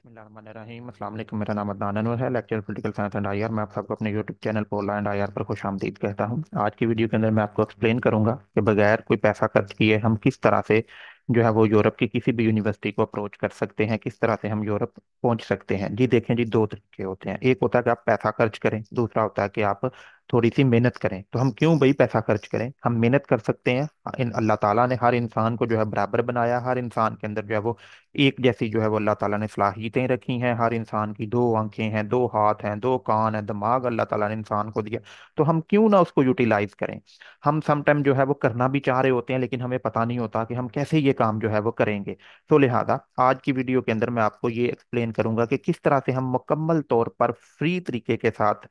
बिस्मिल्लाहिर्रहमानिर्रहीम। अस्सलाम वालेकुम। मेरा नाम अदनान अनवर है, lecture political science and IR. मैं आप सबको अपने YouTube channel Pola and IR पर खुश आमदीद कहता हूँ। आज की वीडियो के अंदर मैं आपको एक्सप्लेन करूंगा कि बगैर कोई पैसा खर्च किए हम किस तरह से जो है वो यूरोप की किसी भी यूनिवर्सिटी को अप्रोच कर सकते हैं, किस तरह से हम यूरोप पहुंच सकते हैं। जी देखें जी, दो तरीके होते हैं। एक होता है कि आप पैसा खर्च करें, दूसरा होता है कि आप थोड़ी सी मेहनत करें। तो हम क्यों भाई पैसा खर्च करें, हम मेहनत कर सकते हैं। इन अल्लाह ताला ने हर इंसान को जो है बराबर बनाया, हर इंसान के अंदर जो है वो एक जैसी जो है वो अल्लाह ताला ने सलाहियतें रखी हैं। हर इंसान की दो आंखें हैं, दो हाथ हैं, दो कान हैं, दिमाग अल्लाह ताला ने इंसान को दिया। तो हम क्यों ना उसको यूटिलाइज करें। हम समटाइम जो है वो करना भी चाह रहे होते हैं, लेकिन हमें पता नहीं होता कि हम कैसे ये काम जो है वो करेंगे। तो लिहाजा आज की वीडियो के अंदर मैं आपको ये एक्सप्लेन करूंगा कि किस तरह से हम मुकम्मल तौर पर फ्री तरीके के साथ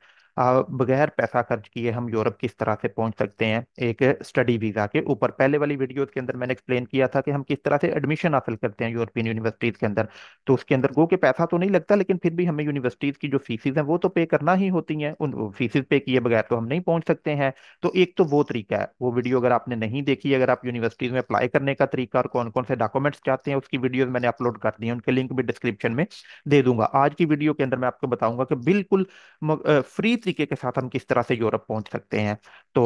बगैर पैसा खर्च किए हम यूरोप किस तरह से पहुंच सकते हैं एक स्टडी वीजा के ऊपर। पहले वाली वीडियो के अंदर मैंने एक्सप्लेन किया था कि हम किस तरह से एडमिशन हासिल करते हैं यूरोपियन यूनिवर्सिटीज के अंदर। तो उसके अंदर गो के पैसा तो नहीं लगता, लेकिन फिर भी हमें यूनिवर्सिटीज की जो फीसिस हैं वो तो पे करना ही होती हैं। उन फीसिस पे किए बगैर तो हम नहीं पहुंच सकते हैं। तो एक तो वो तरीका है, वो वीडियो अगर आपने नहीं देखी, अगर आप यूनिवर्सिटीज में अप्लाई करने का तरीका और कौन कौन से डॉक्यूमेंट्स चाहते हैं उसकी वीडियोस मैंने अपलोड कर दी हैं, उनके लिंक भी डिस्क्रिप्शन में दे दूंगा। आज की वीडियो के अंदर मैं आपको बताऊंगा कि बिल्कुल फ्री तरीके के साथ हम किस तरह से यूरोप पहुंच सकते हैं। तो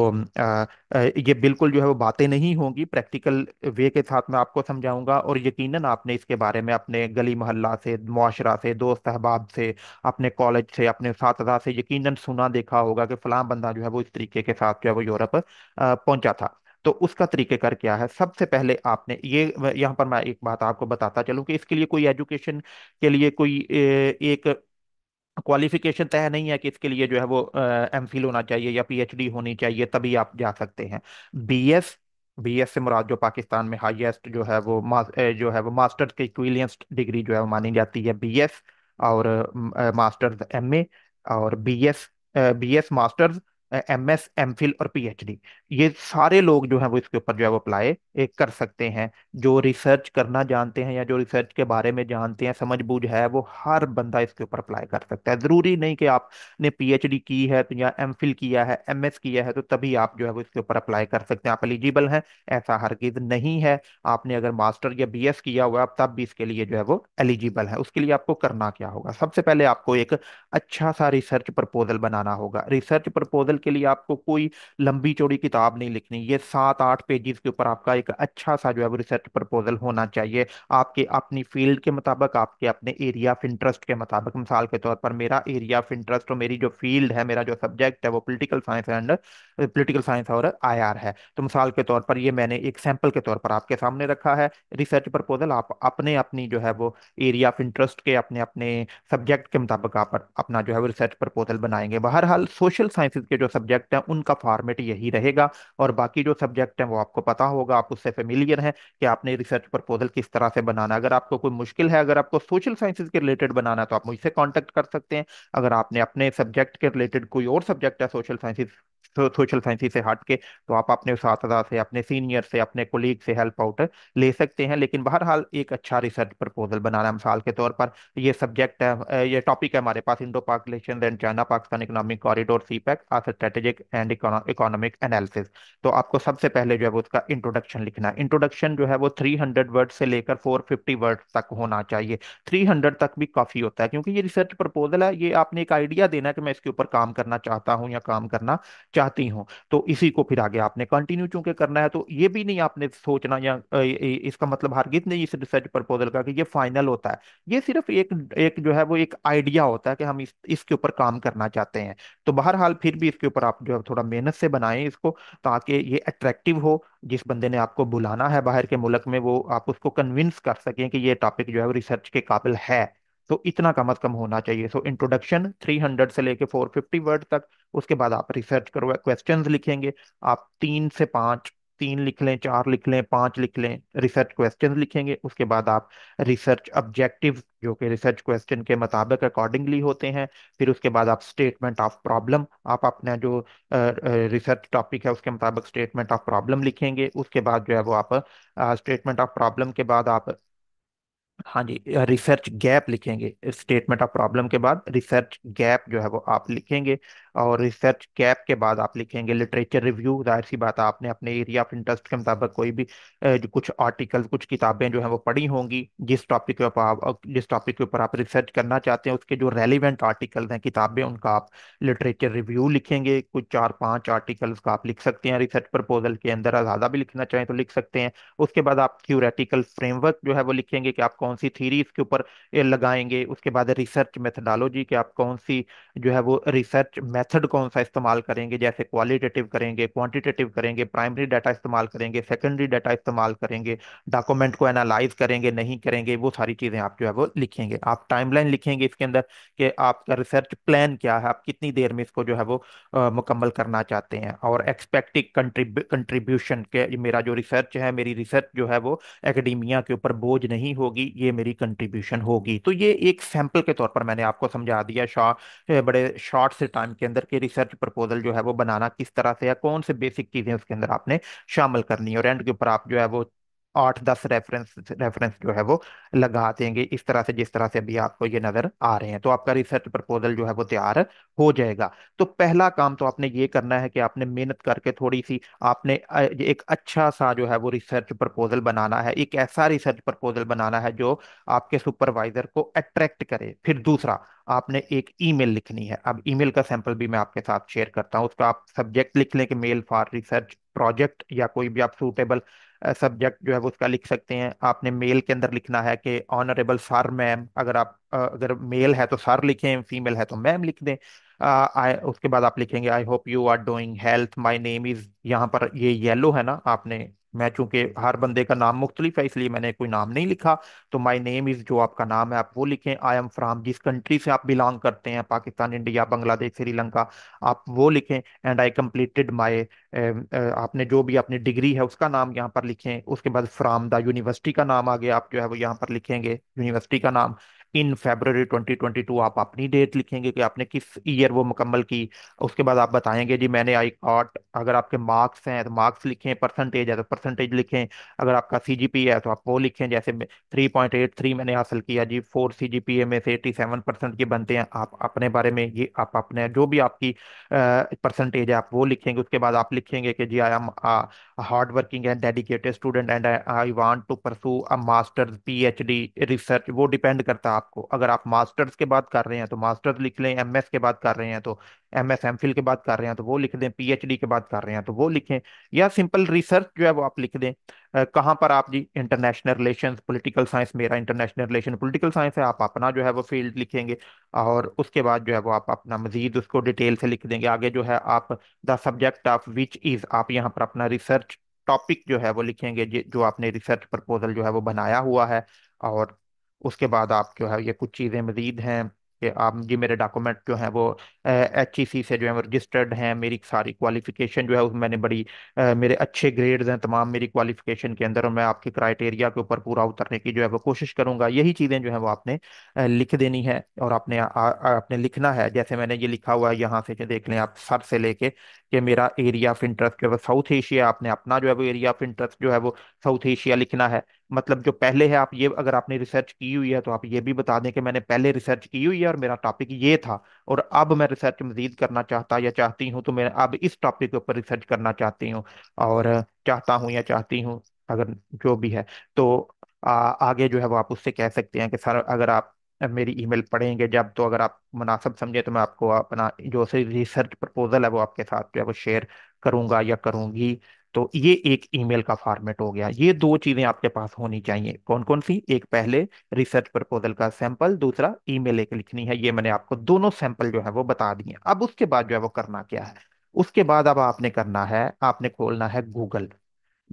ये बिल्कुल जो है वो बातें नहीं होंगी, प्रैक्टिकल वे के साथ मैं आपको समझाऊंगा। और यकीनन आपने इसके बारे में अपने गली मोहल्ला से, मुआशरा से, दोस्त अहबाब से, अपने कॉलेज से, अपने साथी से यकीनन सुना देखा होगा कि फलां बंदा जो है वो इस तरीके के साथ जो है वो यूरोप पहुंचा था। तो उसका तरीकेकार क्या है, सबसे पहले आपने ये यहाँ पर मैं एक बात आपको बताता चलूं कि इसके लिए कोई एजुकेशन के लिए कोई एक क्वालिफिकेशन तय नहीं है कि इसके लिए जो है वो एमफिल होना चाहिए या पीएचडी होनी चाहिए तभी आप जा सकते हैं। बीएस बीएस से मुराद जो पाकिस्तान में हाईएस्ट जो है वो जो है वो मास्टर्स की इक्विवेलेंस डिग्री जो है वो मानी जाती है, बीएस। और मास्टर्स एमए और बीएस मास्टर्स एमएस एमफिल और पीएचडी, ये सारे लोग जो है वो इसके ऊपर जो है वो अप्लाई कर सकते हैं। जो रिसर्च करना जानते हैं या जो रिसर्च के बारे में जानते हैं, समझ बूझ है, वो हर बंदा इसके ऊपर अप्लाई कर सकता है। जरूरी नहीं कि आपने पीएचडी की है तो या एमफिल किया है, एमएस किया है तो तभी आप जो है वो इसके ऊपर अप्लाई कर सकते हैं, आप एलिजिबल हैं। ऐसा हरगिज नहीं है। आपने अगर मास्टर या बीएस किया हुआ है आप तब भी इसके लिए जो है वो एलिजिबल है। उसके लिए आपको करना क्या होगा, सबसे पहले आपको एक अच्छा सा रिसर्च प्रपोजल बनाना होगा। रिसर्च प्रपोजल के लिए आपको कोई लंबी चौड़ी किताब नहीं लिखनी, ये 7-8 पेजेस के ऊपर आपका एक अच्छा सा जो है वो रिसर्च प्रपोजल होना चाहिए। आपके अपनी फील्ड के मुताबिक, आपके अपने एरिया ऑफ इंटरेस्ट के मुताबिक। मिसाल के तौर पर मेरा एरिया ऑफ इंटरेस्ट और मेरी जो फील्ड है, मेरा जो सब्जेक्ट है वो पॉलिटिकल साइंस और आईआर है। तो मिसाल के तौर पर ये मैंने एक सैंपल के तौर पर आपके सामने रखा है रिसर्च प्रपोजल। आप अपने अपनी जो है वो एरिया ऑफ इंटरेस्ट के अपने अपने सब्जेक्ट के मुताबिक आप अपना जो है वो रिसर्च प्रपोजल बनाएंगे। बहरहाल सोशल साइंसेज के जो सब्जेक्ट हैं उनका फॉर्मेट यही रहेगा, और बाकी जो सब्जेक्ट हैं वो आपको पता होगा, आप उससे फेमिलियर हैं कि आपने रिसर्च प्रपोजल किस तरह से बनाना है। अगर आपको कोई मुश्किल है, अगर आपको सोशल साइंसेज के रिलेटेड बनाना है तो आप मुझसे कांटेक्ट कर सकते हैं। अगर आपने अपने सब्जेक्ट के रिलेटेड कोई और सब्जेक्ट है सोशल साइंसेज से हट के, तो आप अपने साथी से, अपने सीनियर से, अपने कोलीग से हेल्प आउट ले सकते हैं। लेकिन बहरहाल एक अच्छा रिसर्च प्रपोजल बनाना, मिसाल के तौर पर ये सब्जेक्ट है, ये टॉपिक है हमारे पास, इंडो पाक relation and China Pakistan economic corridor CPEC आज स्ट्रेटेजिक एंड इकोनॉमिक एनालिसिस। तो आपको सबसे पहले जो है वो उसका इंट्रोडक्शन लिखना है। इंट्रोडक्शन जो है वो 300 वर्ड से लेकर 450 वर्ड तक होना चाहिए। 300 तक भी काफी होता है, क्योंकि ये रिसर्च प्रपोजल है, ये आपने एक आइडिया देना है कि मैं इसके ऊपर काम करना चाहता हूँ या काम करना चाहती हूँ। तो इसी को फिर आगे आपने कंटिन्यू चूंकि करना है, तो ये भी नहीं आपने सोचना या इसका मतलब हरगिज नहीं इस रिसर्च प्रपोजल का कि ये फाइनल होता है। ये सिर्फ एक एक जो है वो एक आइडिया होता है कि हम इसके ऊपर काम करना चाहते हैं। तो बहरहाल फिर भी इसके ऊपर आप जो है थोड़ा मेहनत से बनाएं इसको, ताकि ये अट्रैक्टिव हो। जिस बंदे ने आपको बुलाना है बाहर के मुल्क में, वो आप उसको कन्विंस कर सकें कि ये टॉपिक जो है वो रिसर्च के काबिल है। तो इतना कम अज कम होना चाहिए। सो इंट्रोडक्शन 300 से लेके 450 वर्ड तक। उसके बाद आप रिसर्च करो, क्वेश्चंस लिखेंगे। आप 3 से 5, 3 लिख लें, 4 लिख लें, 5 लिख लें, रिसर्च क्वेश्चंस लिखेंगे। उसके बाद आप रिसर्च ऑब्जेक्टिव जो कि रिसर्च क्वेश्चन के मुताबिक अकॉर्डिंगली होते हैं। फिर उसके बाद आप स्टेटमेंट ऑफ प्रॉब्लम, आप अपना जो रिसर्च टॉपिक है उसके मुताबिक स्टेटमेंट ऑफ प्रॉब्लम लिखेंगे। उसके बाद जो है वो आप स्टेटमेंट ऑफ प्रॉब्लम के बाद आप हाँ जी, रिसर्च गैप लिखेंगे। स्टेटमेंट ऑफ प्रॉब्लम के बाद रिसर्च गैप जो है वो आप लिखेंगे। और रिसर्च गैप के बाद आप लिखेंगे लिटरेचर रिव्यू। जाहिर सी बात है, आपने अपने एरिया ऑफ इंटरेस्ट के मुताबिक कोई भी जो कुछ आर्टिकल, कुछ किताबें जो है वो पढ़ी होंगी। जिस टॉपिक के ऊपर आप रिसर्च करना चाहते हैं, उसके जो रेलिवेंट आर्टिकल्स हैं, किताबें, उनका आप लिटरेचर रिव्यू लिखेंगे। कुछ 4-5 आर्टिकल्स का आप लिख सकते हैं रिसर्च प्रपोजल के अंदर, ज़्यादा भी लिखना चाहें तो लिख सकते हैं। उसके बाद आप थ्योरेटिकल फ्रेमवर्क जो है वो लिखेंगे कि आप कौन सी थीरी इसके ऊपर ये लगाएंगे। उसके बाद रिसर्च मेथडोलॉजी, कि आप कौन सी जो है वो रिसर्च मेथड कौन सा इस्तेमाल करेंगे, जैसे क्वालिटेटिव करेंगे, क्वांटिटेटिव करेंगे, प्राइमरी डाटा इस्तेमाल करेंगे, सेकेंडरी डाटा इस्तेमाल करेंगे, डॉक्यूमेंट को एनालाइज करेंगे, नहीं करेंगे, वो सारी चीजें आप जो है वो लिखेंगे। आप टाइमलाइन लिखेंगे इसके अंदर कि आपका रिसर्च प्लान क्या है, आप कितनी देर में इसको जो है वो मुकम्मल करना चाहते हैं। और एक्सपेक्टेड कंट्रीब्यूशन के, ये मेरा जो रिसर्च है, मेरी रिसर्च जो है वो एकेडमिया के ऊपर बोझ नहीं होगी, ये मेरी कंट्रीब्यूशन होगी। तो ये एक सैंपल के तौर पर मैंने आपको समझा दिया बड़े शॉर्ट से टाइम के अंदर, कि रिसर्च प्रपोजल जो है वो बनाना किस तरह से, या कौन से बेसिक चीजें उसके अंदर आपने शामिल करनी है। और एंड के ऊपर आप जो है वो 8-10 रेफरेंस जो है वो लगा देंगे, इस तरह से जिस तरह से अभी आपको ये नजर आ रहे हैं। तो आपका रिसर्च प्रपोजल जो है वो तैयार हो जाएगा। तो पहला काम तो आपने ये करना है कि आपने मेहनत करके थोड़ी सी आपने एक अच्छा सा जो है वो रिसर्च प्रपोजल बनाना है। एक ऐसा रिसर्च प्रपोजल बनाना है जो आपके सुपरवाइजर को अट्रैक्ट करे। फिर दूसरा, आपने एक ईमेल लिखनी है। अब ईमेल का सैंपल भी मैं आपके साथ शेयर करता हूँ। उसका आप सब्जेक्ट लिख लें कि मेल फॉर रिसर्च प्रोजेक्ट, या कोई भी आप सूटेबल सब्जेक्ट जो है वो उसका लिख सकते हैं। आपने मेल के अंदर लिखना है कि ऑनरेबल सर मैम, अगर मेल है तो सर लिखें, फीमेल है तो मैम लिख दें। उसके बाद आप लिखेंगे I hope you are doing health, my name is, यहाँ पर ये येलो है ना, आपने, मैं चूंकि हर बंदे का नाम मुख्तलिफ है इसलिए मैंने कोई नाम नहीं लिखा। तो माई नेम इज जो आपका नाम है आप वो लिखें। आई एम फ्राम, जिस कंट्री से आप बिलोंग करते हैं, पाकिस्तान, इंडिया, बांग्लादेश, श्रीलंका, आप वो लिखें। एंड आई कंप्लीटेड माई, आपने जो भी अपनी डिग्री है उसका नाम यहाँ पर लिखें। उसके बाद फ्राम द यूनिवर्सिटी का नाम आगे आप जो है वो यहाँ पर लिखेंगे, यूनिवर्सिटी का नाम। इन February 2022 आप अपनी डेट लिखेंगे कि आपने किस ईयर वो मुकम्मल की। उसके बाद आप बताएंगे जी मैंने आई कॉट, अगर आपके मार्क्स हैं तो मार्क्स लिखें, परसेंटेज है तो परसेंटेज लिखें, अगर आपका सीजीपी है तो आप वो लिखें। जैसे 3.83 मैंने हासिल किया जी, 4 CGPA में से 87% के बनते हैं। आप अपने बारे में, ये आप अपने जो भी आपकी परसेंटेज है आप वो लिखेंगे। उसके बाद आप लिखेंगे कि जी I am hard working and dedicated student and I want to pursue a masters PhD research. वो डिपेंड करता है आपको, अगर आप मास्टर्स के बाद कर रहे हैं तो मास्टर्स लिख लें, MS के बाद कर रहे हैं तो MS, MPhil के बाद कर रहे हैं तो वो लिख दें, PhD के बाद कर रहे हैं तो वो लिखें, या सिंपल रिसर्च जो है वो आप लिख दें। कहाँ पर आप जी, इंटरनेशनल रिलेशंस पॉलिटिकल साइंस, मेरा इंटरनेशनल रिलेशन पॉलिटिकल साइंस है, आप अपना जो है वो फील्ड लिखेंगे। और उसके बाद जो है वो आप अपना मजीद उसको डिटेल से लिख देंगे। आगे जो है आप the subject of which is, आप यहाँ पर अपना रिसर्च टॉपिक जो है वो लिखेंगे, जो आपने रिसर्च प्रपोजल जो है वो बनाया हुआ है। और उसके बाद आप जो है ये कुछ चीज़ें मजीद हैं कि आप जी मेरे डॉक्यूमेंट जो हैं वो HEC से जो है रजिस्टर्ड हैं, मेरी सारी क्वालिफिकेशन जो है उसमें मैंने बड़ी मेरे अच्छे ग्रेड्स हैं तमाम मेरी क्वालिफिकेशन के अंदर, और मैं आपके क्राइटेरिया के ऊपर पूरा उतरने की जो है वो कोशिश करूंगा। यही चीज़ें जो है वो आपने लिख देनी है। और आपने लिखना है, जैसे मैंने ये लिखा हुआ है यहाँ से, जो देख लें आप सर से लेके, कि मेरा एरिया ऑफ इंटरेस्ट जो है वो साउथ एशिया। आपने अपना जो है वो एरिया ऑफ इंटरेस्ट जो है वो साउथ एशिया लिखना है। मतलब जो पहले है, आप ये, अगर आपने रिसर्च की हुई है तो आप ये भी बता दें कि मैंने पहले रिसर्च की हुई है और मेरा टॉपिक ये था, और अब मैं रिसर्च मजीद करना चाहता या चाहती हूँ, तो मैं अब इस टॉपिक के ऊपर रिसर्च करना चाहती हूँ, और चाहता हूँ या चाहती हूँ, अगर जो भी है। तो आगे जो है वो आप उससे कह सकते हैं कि सर अगर आप मेरी ईमेल पढ़ेंगे जब, तो अगर आप मुनासिब समझे तो मैं आपको अपना जो से रिसर्च प्रपोजल है वो आपके साथ जो है वो शेयर करूंगा या करूंगी। तो ये एक ईमेल का फॉर्मेट हो गया। ये दो चीजें आपके पास होनी चाहिए। कौन कौन सी? एक पहले रिसर्च प्रपोजल का सैंपल, दूसरा ईमेल एक लिखनी है। ये मैंने आपको दोनों सैंपल जो है वो बता दिए। अब उसके बाद जो है वो करना क्या है? उसके बाद अब आपने करना है, आपने खोलना है गूगल।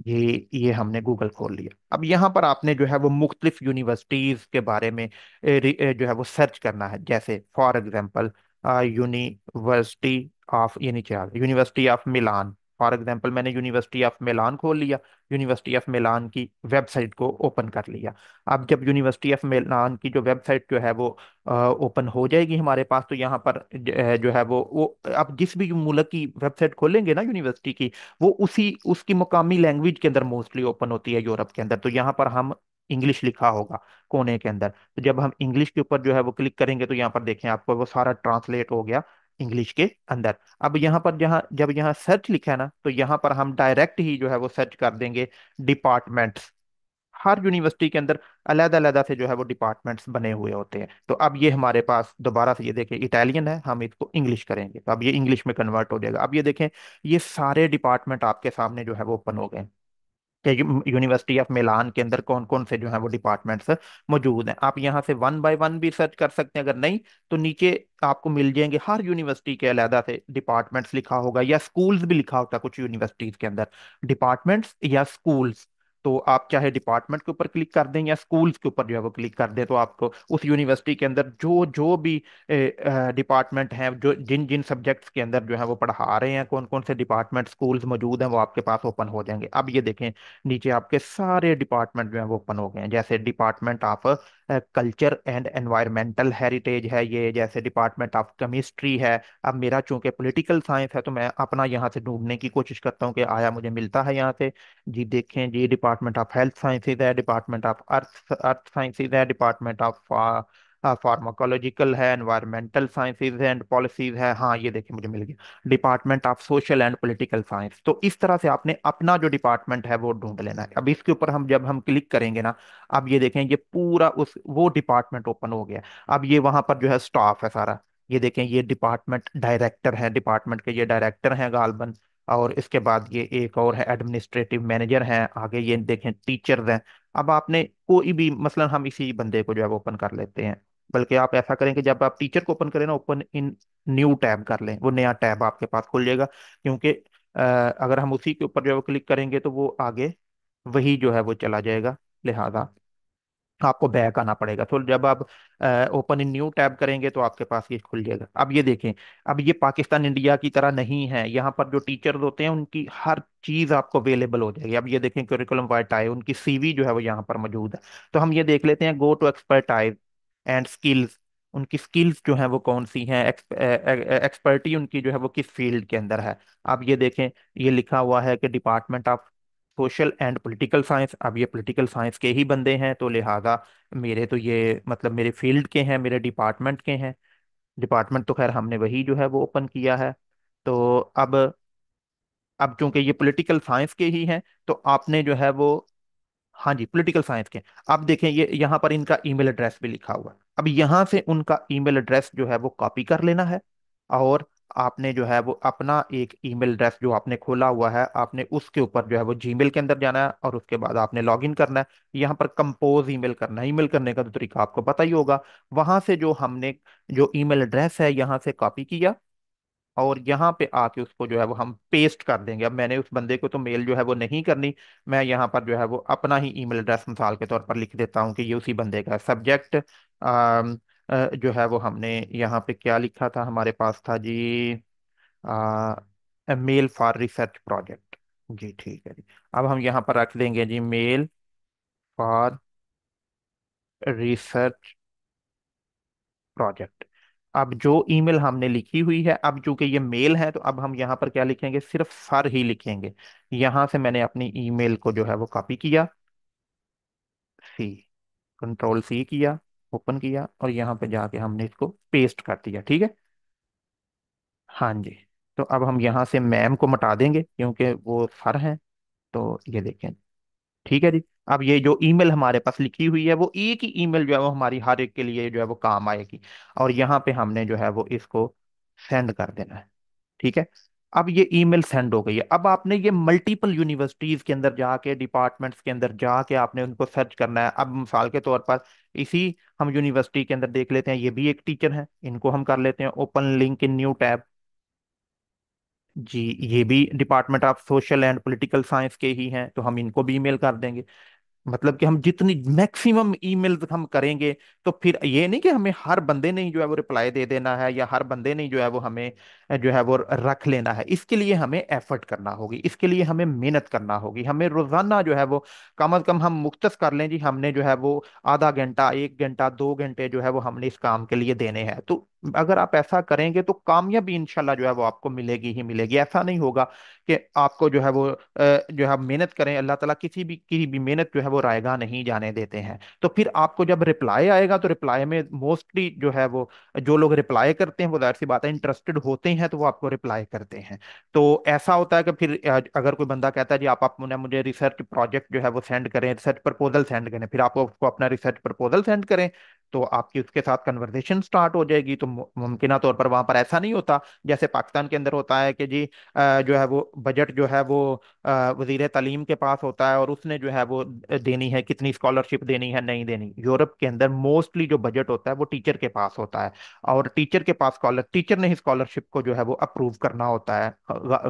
ये हमने गूगल खोल लिया। अब यहाँ पर आपने जो है वो मुख्तलिफ यूनिवर्सिटीज के बारे में जो है वो सर्च करना है। जैसे फॉर एग्जांपल यूनिवर्सिटी ऑफ, ये नीचे आ गया, university of Milan. For example मैंने यूनिवर्सिटी ऑफ मिलान खोल लिया, यूनिवर्सिटी ऑफ मिलान की वेबसाइट को ओपन कर लिया। अब जब यूनिवर्सिटी ऑफ मिलान की जो वेबसाइट जो है वो ओपन हो जाएगी हमारे पास, तो यहाँ पर जो है वो आप जिस भी मुल्क की वेबसाइट खोलेंगे ना यूनिवर्सिटी की, वो उसी उसकी मुकामी लैंग्वेज के अंदर मोस्टली ओपन होती है यूरोप के अंदर। तो यहाँ पर हम इंग्लिश लिखा होगा कोने के अंदर। तो जब हम इंग्लिश के ऊपर जो है वो क्लिक करेंगे तो यहाँ पर देखें आपको वो सारा ट्रांसलेट हो गया इंग्लिश के अंदर। अब यहाँ पर जहाँ जब यहाँ सर्च लिखा है ना, तो यहाँ पर हम डायरेक्ट ही जो है वो सर्च कर देंगे डिपार्टमेंट्स। हर यूनिवर्सिटी के अंदर अलग अलग से जो है वो डिपार्टमेंट्स बने हुए होते हैं। तो अब ये हमारे पास दोबारा से ये देखें इटालियन है, हम इसको इंग्लिश करेंगे तो अब ये इंग्लिश में कन्वर्ट हो जाएगा। अब ये देखें ये सारे डिपार्टमेंट आपके सामने जो है वो ओपन हो गए कि यूनिवर्सिटी ऑफ मिलान के अंदर कौन कौन से जो है वो डिपार्टमेंट्स मौजूद हैं। आप यहाँ से वन बाय वन भी सर्च कर सकते हैं, अगर नहीं तो नीचे आपको मिल जाएंगे हर यूनिवर्सिटी के अलग से डिपार्टमेंट्स लिखा होगा, या स्कूल्स भी लिखा होता है कुछ यूनिवर्सिटीज के अंदर, डिपार्टमेंट्स या स्कूल्स। तो आप चाहे डिपार्टमेंट के ऊपर क्लिक कर दें या स्कूल्स के ऊपर जो है वो क्लिक कर दें, तो आपको उस यूनिवर्सिटी के अंदर जो जो भी डिपार्टमेंट हैं, जो जिन जिन सब्जेक्ट्स के अंदर जो है वो पढ़ा रहे हैं, कौन कौन से डिपार्टमेंट स्कूल्स मौजूद हैं, वो आपके पास ओपन हो जाएंगे। अब ये देखें नीचे आपके सारे डिपार्टमेंट जो है वो ओपन हो गए हैं। जैसे department of culture and environmental heritage है ये, जैसे डिपार्टमेंट ऑफ केमिस्ट्री है। अब मेरा चूंकि पॉलिटिकल साइंस है तो मैं अपना यहाँ से ढूंढने की कोशिश करता हूँ कि आया मुझे मिलता है यहाँ से। जी देखें जी, डिपार्टमेंट ऑफ हेल्थ साइंसेज है, department of earth earth sciences है, डिपार्टमेंट ऑफ फार्माकोलॉजिकल है, एनवायरमेंटल साइंसेज एंड पॉलिसीज है। हाँ ये देखिए मुझे मिल गया department of social and political science. तो इस तरह से आपने अपना जो डिपार्टमेंट है वो ढूंढ लेना है। अब इसके ऊपर हम जब हम क्लिक करेंगे ना, अब ये देखें ये पूरा उस वो डिपार्टमेंट ओपन हो गया। अब ये वहां पर जो है स्टाफ है सारा, ये देखें ये डिपार्टमेंट डायरेक्टर है, डिपार्टमेंट के ये डायरेक्टर हैं गालबन। और इसके बाद ये एक और है एडमिनिस्ट्रेटिव मैनेजर हैं, आगे ये देखें टीचर्स हैं। अब आपने कोई भी मसलन हम इसी बंदे को जो है वो ओपन कर लेते हैं, बल्कि आप ऐसा करें कि जब आप टीचर को ओपन करें ना, ओपन इन न्यू टैब कर लें, वो नया टैब आपके पास खुल जाएगा। क्योंकि अगर हम उसी के ऊपर जो है वो क्लिक करेंगे तो वो आगे वही जो है वो चला जाएगा, लिहाजा आपको बैक आना पड़ेगा। तो जब आप ओपन इन न्यू टैब करेंगे तो आपके पास ये खुल जाएगा। अब ये देखें, अब ये पाकिस्तान इंडिया की तरह नहीं है, यहाँ पर जो टीचर्स होते हैं उनकी हर चीज आपको अवेलेबल हो जाएगी। अब ये देखें करिकुलम वाइटाए, उनकी सीवी जो है वो यहाँ पर मौजूद है। तो हम ये देख लेते हैं go to expertise and skills, उनकी स्किल्स जो है वो कौन सी हैं, एक्सपर्टी उनकी जो है वो किस फील्ड के अंदर है। अब ये देखें ये लिखा हुआ है कि department of social and political science. अब ये पॉलिटिकल साइंस के ही बंदे हैं तो लिहाजा मेरे तो ये मतलब मेरे फील्ड के हैं, मेरे डिपार्टमेंट के हैं। डिपार्टमेंट तो खैर हमने वही जो है वो ओपन किया है। तो अब चूंकि ये पॉलिटिकल साइंस के ही हैं तो आपने जो है वो, हाँ जी पॉलिटिकल साइंस के। अब देखें ये यहाँ पर इनका ईमेल एड्रेस भी लिखा हुआ है। अब यहाँ से उनका ईमेल एड्रेस जो है वो कॉपी कर लेना है, और आपने जो है वो अपना एक ईमेल एड्रेस जो आपने खोला हुआ है, आपने उसके ऊपर जो है वो जीमेल के अंदर जाना है और उसके बाद आपने लॉगिन करना है। यहाँ पर कंपोज ईमेल करना है, ईमेल करने का तो तरीका आपको पता ही होगा। वहां से जो हमने जो ईमेल एड्रेस है यहाँ से कॉपी किया, और यहाँ पे आके उसको जो है वो हम पेस्ट कर देंगे। अब मैंने उस बंदे को तो मेल जो है वो नहीं करनी, मैं यहाँ पर जो है वो अपना ही ईमेल एड्रेस मिसाल के तौर पर लिख देता हूँ कि ये उसी बंदे का है। सब्जेक्ट जो है वो हमने यहाँ पे क्या लिखा था, हमारे पास था Gmail for research project. जी ठीक है जी। अब हम यहाँ पर रख देंगे Gmail for research project. अब जो ईमेल हमने लिखी हुई है, अब चूंकि ये मेल है तो अब हम यहाँ पर क्या लिखेंगे, सिर्फ सर ही लिखेंगे। यहाँ से मैंने अपनी ईमेल को जो है वो कॉपी किया, सी, कंट्रोल सी किया, ओपन किया, और यहाँ पे जाके हमने इसको पेस्ट कर दिया। ठीक है, हाँ जी। तो अब हम यहाँ से मैम को मिटा देंगे क्योंकि वो सर हैं। तो ये देखें, ठीक है जी। अब ये जो ईमेल हमारे पास लिखी हुई है वो एक ही ईमेल जो है वो हमारी हर एक के लिए जो है वो काम आएगी, और यहाँ पे हमने जो है वो इसको सेंड कर देना है। ठीक है, अब ये ईमेल सेंड हो गई है। अब आपने ये मल्टीपल यूनिवर्सिटीज के अंदर जाके, डिपार्टमेंट्स के अंदर जाके आपने उनको सर्च करना है। अब मिसाल के तौर पर इसी हम यूनिवर्सिटी के अंदर देख लेते हैं, ये भी एक टीचर है, इनको हम कर लेते हैं open link in new tab. जी, ये भी department of social and political science के ही हैं तो हम इनको भी ईमेल कर देंगे। मतलब कि हम जितनी मैक्सिमम ईमेल हम करेंगे, तो फिर ये नहीं कि हमें हर बंदे ने ही जो है वो रिप्लाई दे देना है, या हर बंदे ने ही जो है वो हमें जो है वो रख लेना है। इसके लिए हमें एफर्ट करना होगी, इसके लिए हमें मेहनत करना होगी। हमें रोजाना जो है वो कम अज कम हम मुख्तस कर लें जी, हमने जो है वो आधा घंटा, 1 घंटा, 2 घंटे जो है वो हमने इस काम के लिए देने हैं। तो अगर आप ऐसा करेंगे तो कामयाबी इंशाल्लाह जो है वो आपको मिलेगी ही मिलेगी। ऐसा नहीं होगा कि आपको जो है वो जो है मेहनत करें, अल्लाह ताला किसी भी की भी मेहनत जो है वो रायगा नहीं जाने देते हैं। तो फिर आपको जब रिप्लाई आएगा तो रिप्लाई में मोस्टली जो है वो जो लोग रिप्लाई करते हैं वो जाहिर सी बात है इंटरेस्टेड होते हैं, तो वो आपको रिप्लाई करते हैं। तो ऐसा होता है कि फिर अगर कोई बंदा कहता है जी आप अपने मुझे रिसर्च प्रोजेक्ट जो है वो सेंड करें, रिसर्च प्रपोजल सेंड करें, फिर आपको उसको अपना रिसर्च प्रपोजल सेंड करें, तो आपकी उसके साथ कन्वर्सेशन स्टार्ट हो जाएगी। तो मुमकिन तौर पर वहां पर ऐसा नहीं होता जैसे पाकिस्तान के अंदर होता है कि जी जो है वो बजट जो है वो वजीर तालीम के पास होता है और उसने जो है वो देनी है, कितनी स्कॉलरशिप देनी है नहीं देनी। यूरोप के अंदर मोस्टली जो बजट होता है वो टीचर के पास होता है, और टीचर के पास स्कॉलर टीचर ने ही स्कॉलरशिप को जो है वो अप्रूव करना होता है,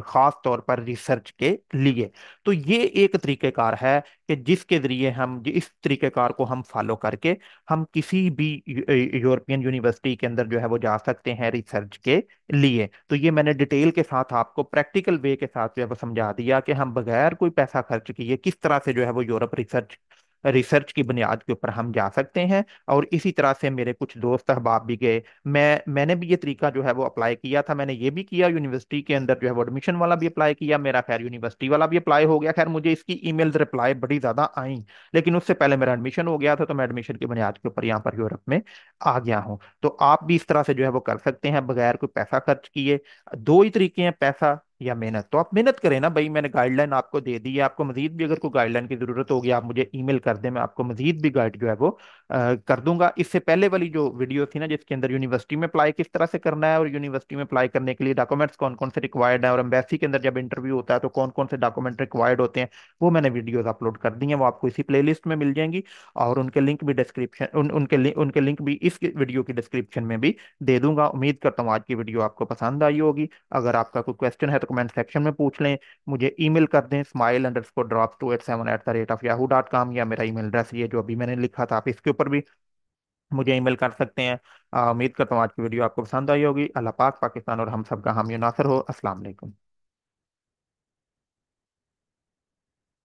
खास तौर पर रिसर्च के लिए। तो ये एक तरीकेकार है कि जिसके जरिए हम इस तरीकेकार को हम फॉलो करके हम किसी भी यूरोपियन यूनिवर्सिटी के अंदर जो है वो जा सकते हैं रिसर्च के लिए। तो ये मैंने डिटेल के साथ आपको प्रैक्टिकल वे के साथ जो है वो समझा दिया कि हम बगैर कोई पैसा खर्च किए किस तरह से जो है वो यूरोप रिसर्च रिसर्च की बुनियाद के ऊपर हम जा सकते हैं। और इसी तरह से मेरे कुछ दोस्त अहबाब भी गए, मैंने भी ये तरीका जो है वो अप्लाई किया था। मैंने ये भी किया, यूनिवर्सिटी के अंदर जो है वो एडमिशन वाला भी अप्लाई किया, मेरा खैर यूनिवर्सिटी वाला भी अप्लाई हो गया। खैर मुझे इसकी ईमेल्स रिप्लाई बड़ी ज्यादा आई, लेकिन उससे पहले मेरा एडमिशन हो गया था, तो मैं एडमिशन की बुनियाद के ऊपर यहाँ पर यूरोप में आ गया हूँ। तो आप भी इस तरह से जो है वो कर सकते हैं बगैर कोई पैसा खर्च किए। दो ही तरीके हैं, पैसा या मेहनत। तो आप मेहनत करें ना भाई, मैंने गाइडलाइन आपको दे दी है, आपको मजीद भी अगर कोई गाइडलाइन की जरूरत होगी आप मुझे ईमेल कर दें, मैं आपको मजीद भी गाइड जो है वो कर दूंगा। इससे पहले वाली जो वीडियो थी ना जिसके अंदर यूनिवर्सिटी में अप्लाई किस तरह से करना है और यूनिवर्सिटी में अप्लाई करने के लिए डॉक्यूमेंट्स कौन कौन से रिक्वायर्ड है और एम्बेसी के अंदर जब इंटरव्यू होता है तो कौन कौन से डॉक्यूमेंट रिक्वायर्ड होते हैं, वो मैंने वीडियोस अपलोड कर दी हैं, वो आपको इसी प्लेलिस्ट में मिल जाएंगी। और उनके लिंक भी डिस्क्रिप्शन उनके लिंक भी इस वीडियो की डिस्क्रिप्शन में भी दे दूंगा। उम्मीद करता हूँ आज की वीडियो आपको पसंद आई होगी। अगर आपका कोई क्वेश्चन है तो कमेंट सेक्शन में पूछ लें, मुझे ईमेल कर दें smile_drops287@yahoo.com, या मेरा ईमेल एड्रेस ये जो अभी मैंने लिखा था आप इसके ऊपर भी मुझे ईमेल कर सकते हैं। उम्मीद करता हूँ आज की वीडियो आपको पसंद आई होगी। अल्लाह पाक पाकिस्तान और हम सब का हामी नासर हो। अस्सलाम वालेकुम।